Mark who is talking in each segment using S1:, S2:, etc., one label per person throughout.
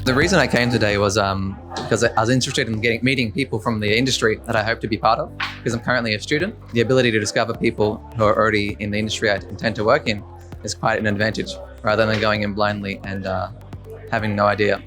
S1: The reason I came today was because I was interested in meeting people from the industry that I hope to be part of, because I'm currently a student. The ability to discover people who are already in the industry I intend to work in is quite an advantage, rather than going in blindly and having no idea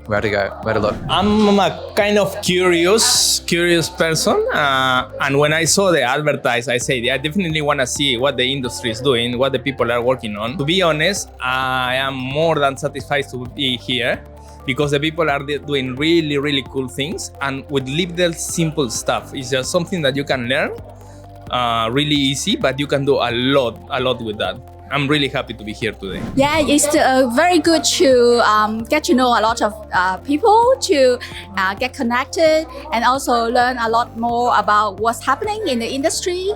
S1: where to go, where to look.
S2: I'm a kind of curious person, and when I saw the advertise, I said, I definitely want to see what the industry is doing, what the people are working on. To be honest, I am more than satisfied to be here because the people are doing really, really cool things, and with little simple stuff. It's just something that you can learn really easy, but you can do a lot with that. I'm really happy to be here today.
S3: Yeah, it's very good to get to know a lot of people, to get connected, and also learn a lot more about what's happening in the industry.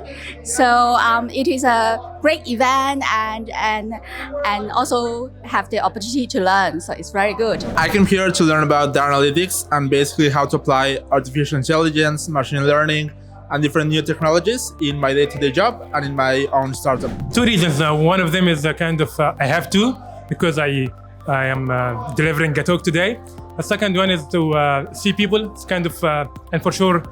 S3: So it is a great event, and also have the opportunity to learn. So it's very good.
S4: I came here to learn about data analytics and basically how to apply artificial intelligence, machine learning, and different new technologies in my day-to-day job and in my own startup.
S5: Two reasons. One of them is kind of I have to, because I am delivering a talk today. The second one is to see people. It's kind of, and for sure,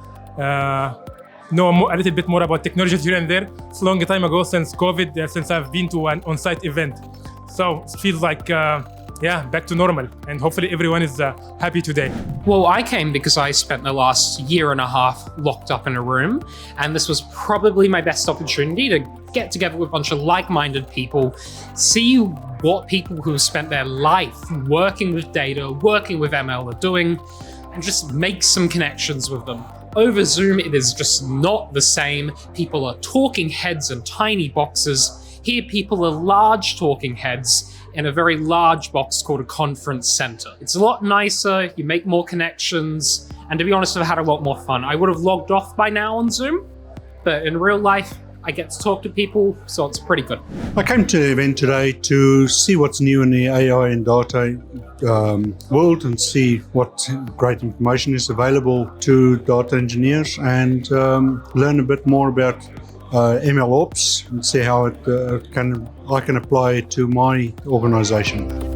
S5: know a little bit more about technologies here and there. It's a long time ago since COVID, since I've been to an on-site event. So it feels like, back to normal, and hopefully everyone is happy today.
S6: Well, I came because I spent the last year and a half locked up in a room, and this was probably my best opportunity to get together with a bunch of like-minded people, see what people who have spent their life working with data, working with ML are doing, and just make some connections with them. Over Zoom, it is just not the same. People are talking heads in tiny boxes. Here, people are large talking heads in a very large box called a conference center. It's a lot nicer, you make more connections, and to be honest, I've had a lot more fun. I would have logged off by now on Zoom, but in real life, I get to talk to people, so it's pretty good.
S7: I came to the event today to see what's new in the AI and data world, and see what great information is available to data engineers, and learn a bit more about ML Ops and see how I can apply it to my organization.